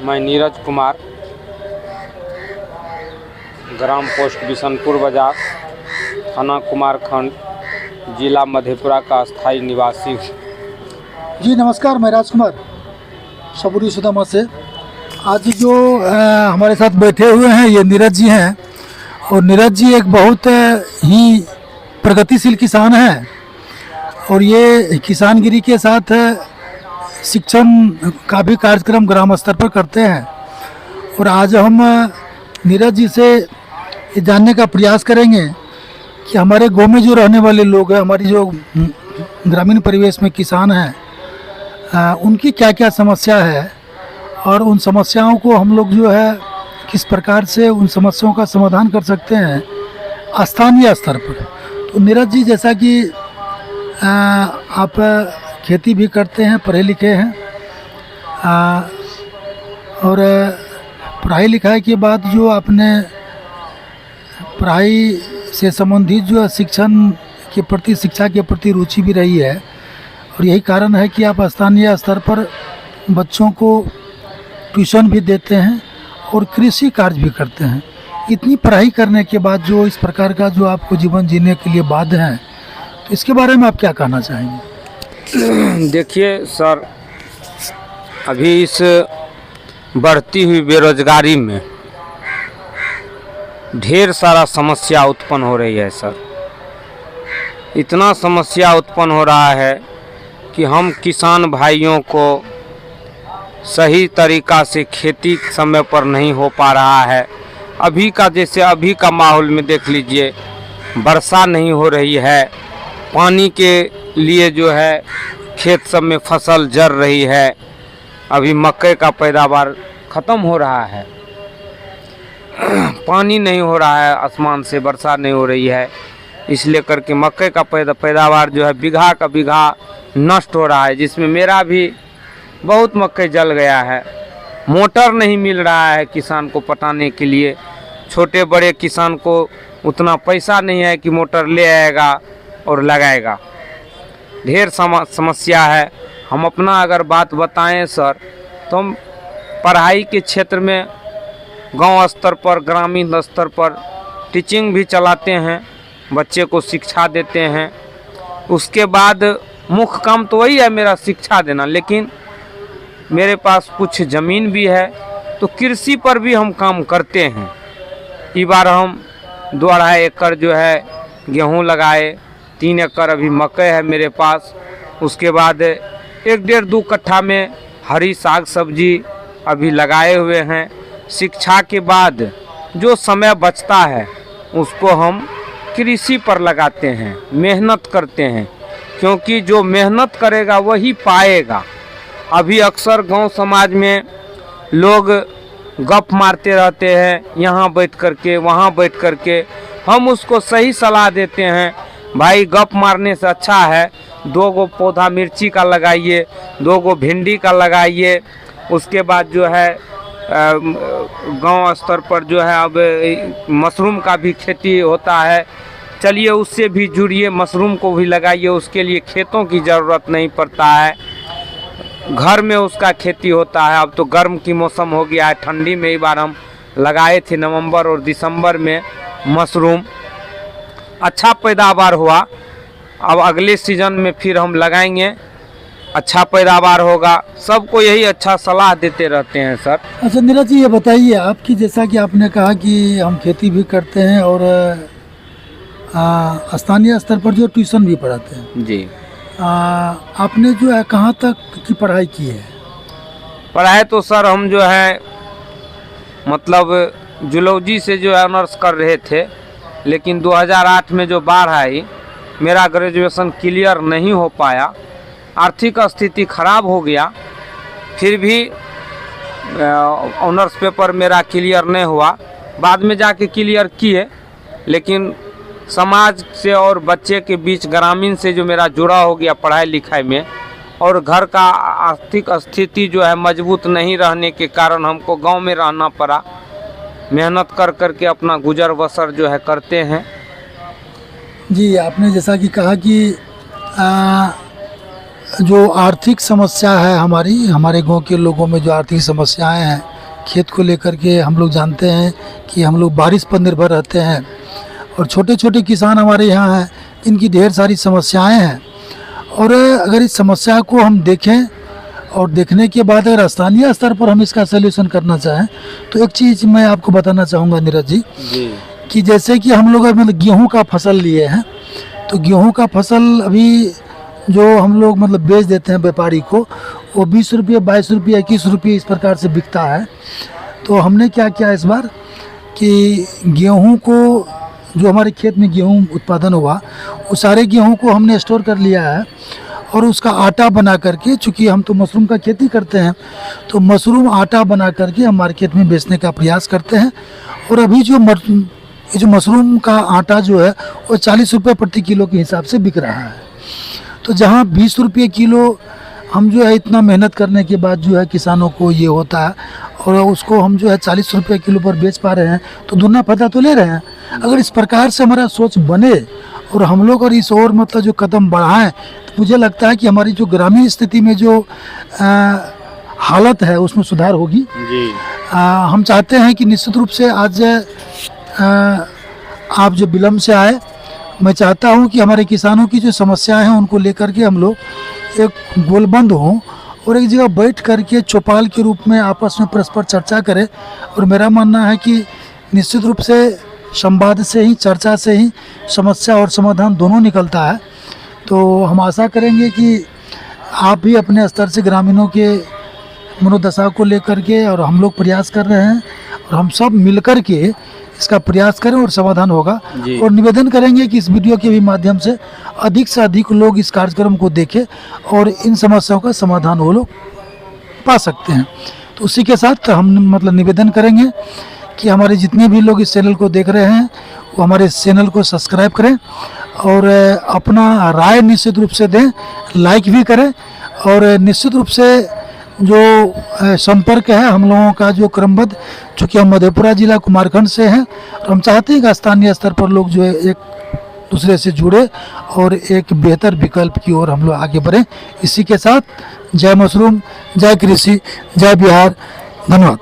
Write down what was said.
मैं नीरज कुमार, ग्राम पोस्ट बिशनपुर बाजार, थाना कुमारखंड, जिला मधेपुरा का स्थायी निवासी हूँ। जी नमस्कार, मैं राजकुमार सबूरी सुदामा से। आज जो हमारे साथ बैठे हुए हैं ये नीरज जी हैं, और नीरज जी एक बहुत ही प्रगतिशील किसान हैं और ये किसानगिरी के साथ शिक्षण का भी कार्यक्रम ग्राम स्तर पर करते हैं। और आज हम नीरज जी से ये जानने का प्रयास करेंगे कि हमारे गांव में जो रहने वाले लोग हैं, हमारी जो ग्रामीण परिवेश में किसान हैं, उनकी क्या क्या समस्या है और उन समस्याओं को हम लोग जो है किस प्रकार से उन समस्याओं का समाधान कर सकते हैं स्थानीय स्तर पर। तो नीरज जी, जैसा कि आप खेती भी करते हैं, पढ़े लिखे हैं, और पढ़ाई लिखाई के बाद जो आपने पढ़ाई से संबंधित जो शिक्षण के प्रति, शिक्षा के प्रति रुचि भी रही है, और यही कारण है कि आप स्थानीय स्तर पर बच्चों को ट्यूशन भी देते हैं और कृषि कार्य भी करते हैं। इतनी पढ़ाई करने के बाद जो इस प्रकार का जो आपको जीवन जीने के लिए बाध्य हैं, तो इसके बारे में आप क्या कहना चाहेंगे? देखिए सर, अभी इस बढ़ती हुई बेरोजगारी में ढेर सारा समस्या उत्पन्न हो रही है सर। इतना समस्या उत्पन्न हो रहा है कि हम किसान भाइयों को सही तरीक़ा से खेती समय पर नहीं हो पा रहा है। अभी का जैसे अभी का माहौल में देख लीजिए, वर्षा नहीं हो रही है, पानी के लिए जो है खेत सब में फसल जर रही है। अभी मक्के का पैदावार ख़त्म हो रहा है, पानी नहीं हो रहा है, आसमान से वर्षा नहीं हो रही है, इसलिए करके मक्के का पैदावार जो है बीघा का बीघा नष्ट हो रहा है, जिसमें मेरा भी बहुत मक्के जल गया है। मोटर नहीं मिल रहा है किसान को पटाने के लिए। छोटे बड़े किसान को उतना पैसा नहीं है कि मोटर ले आएगा और लगाएगा। ढेर समस्या है। हम अपना अगर बात बताएं सर, तो हम पढ़ाई के क्षेत्र में गांव स्तर पर, ग्रामीण स्तर पर टीचिंग भी चलाते हैं, बच्चे को शिक्षा देते हैं। उसके बाद मुख्य काम तो वही है मेरा, शिक्षा देना, लेकिन मेरे पास कुछ ज़मीन भी है, तो कृषि पर भी हम काम करते हैं। इस बार हम 2-2.5 एकड़ जो है गेहूं लगाए, 3 एकड़ अभी मकई है मेरे पास। उसके बाद 1-1.5-2 कट्ठा में हरी साग सब्जी अभी लगाए हुए हैं। शिक्षा के बाद जो समय बचता है उसको हम कृषि पर लगाते हैं, मेहनत करते हैं, क्योंकि जो मेहनत करेगा वही पाएगा। अभी अक्सर गांव समाज में लोग गप मारते रहते हैं, यहाँ बैठ करके वहाँ बैठ करके। हम उसको सही सलाह देते हैं, भाई गप मारने से अच्छा है 2 गो पौधा मिर्ची का लगाइए, 2 गो भिंडी का लगाइए। उसके बाद जो है गांव स्तर पर जो है अब मशरूम का भी खेती होता है, चलिए उससे भी जुड़िए, मशरूम को भी लगाइए। उसके लिए खेतों की ज़रूरत नहीं पड़ता है, घर में उसका खेती होता है। अब तो गर्म की मौसम हो गया है, ठंडी में एक बार हम लगाए थे नवंबर और दिसंबर में मशरूम, अच्छा पैदावार हुआ। अब अगले सीज़न में फिर हम लगाएंगे, अच्छा पैदावार होगा। सबको यही अच्छा सलाह देते रहते हैं सर। अच्छा नीरज जी, ये बताइए आपकी, जैसा कि आपने कहा कि हम खेती भी करते हैं और स्थानीय स्तर पर जो ट्यूशन भी पढ़ाते हैं जी, आपने जो है कहाँ तक की पढ़ाई की है? पढ़ाई तो सर हम जो है मतलब जूलॉजी से जो है ऑनर्स कर रहे थे, लेकिन 2008 में जो बाढ़ आई, मेरा ग्रेजुएशन क्लियर नहीं हो पाया, आर्थिक स्थिति खराब हो गया। फिर भी ऑनर्स पेपर मेरा क्लियर नहीं हुआ, बाद में जाके क्लियर किए। लेकिन समाज से और बच्चे के बीच, ग्रामीण से जो मेरा जुड़ा हो गया पढ़ाई लिखाई में, और घर का आर्थिक स्थिति जो है मजबूत नहीं रहने के कारण हमको गांव में रहना पड़ा। मेहनत कर करके अपना गुजर बसर जो है करते हैं। जी, आपने जैसा कि कहा कि जो आर्थिक समस्या है हमारे गांव के लोगों में जो आर्थिक समस्याएं हैं खेत को लेकर के, हम लोग जानते हैं कि हम लोग बारिश पर निर्भर रहते हैं और छोटे छोटे किसान हमारे यहाँ हैं जिनकी ढेर सारी समस्याएं हैं। और अगर इस समस्या को हम देखें और देखने के बाद अगर स्थानीय स्तर पर हम इसका सलूशन करना चाहें तो एक चीज़ मैं आपको बताना चाहूँगा नीरज जी कि जैसे कि हम लोग मतलब गेहूँ का फसल लिए हैं, तो गेहूँ का फसल अभी जो हम लोग मतलब बेच देते हैं व्यापारी को, वो 20 रुपये 22 रुपये 21 रुपये इस प्रकार से बिकता है। तो हमने क्या किया इस बार कि गेहूं को, जो हमारे खेत में गेहूं उत्पादन हुआ, वो सारे गेहूं को हमने स्टोर कर लिया है और उसका आटा बना करके, चूँकि हम तो मशरूम का खेती करते हैं, तो मशरूम आटा बना करके हम मार्केट में बेचने का प्रयास करते हैं। और अभी जो मशरूम का आटा जो है वो 40 रुपये प्रति किलो के हिसाब से बिक रहा है। तो जहाँ 20 रुपये किलो हम जो है इतना मेहनत करने के बाद जो है किसानों को ये होता है और उसको हम जो है 40 रुपये किलो पर बेच पा रहे हैं, तो दुगना फायदा तो ले रहे हैं। अगर इस प्रकार से हमारा सोच बने और हम लोग और इस और मतलब जो कदम बढ़ाएं, तो मुझे लगता है कि हमारी जो ग्रामीण स्थिति में जो हालत है उसमें सुधार होगी जी। हम चाहते हैं कि निश्चित रूप से आज आप जो विलम्ब से आए, मैं चाहता हूं कि हमारे किसानों की जो समस्याएं हैं उनको लेकर के हम लोग एक गोलबंद हों और एक जगह बैठ करके चौपाल के रूप में आपस में परस्पर चर्चा करें। और मेरा मानना है कि निश्चित रूप से संवाद से ही, चर्चा से ही समस्या और समाधान दोनों निकलता है। तो हम आशा करेंगे कि आप भी अपने स्तर से ग्रामीणों के मनोदशा को लेकर के, और हम लोग प्रयास कर रहे हैं और हम सब मिलकर के इसका प्रयास करें और समाधान होगा। और निवेदन करेंगे कि इस वीडियो के भी माध्यम से अधिक लोग इस कार्यक्रम को देखें और इन समस्याओं का समाधान वो लोग पा सकते हैं। तो उसी के साथ हम मतलब निवेदन करेंगे कि हमारे जितने भी लोग इस चैनल को देख रहे हैं वो हमारे इस चैनल को सब्सक्राइब करें और अपना राय निश्चित रूप से दें, लाइक भी करें। और निश्चित रूप से जो संपर्क है हम लोगों का जो क्रमबद्ध, चूँकि हम मधेपुरा जिला कुमारखंड से हैं और हम चाहते हैं कि स्थानीय स्तर पर लोग जो है एक दूसरे से जुड़े और एक बेहतर विकल्प की ओर हम लोग आगे बढ़ें। इसी के साथ जय मशरूम, जय कृषि, जय बिहार, धन्यवाद।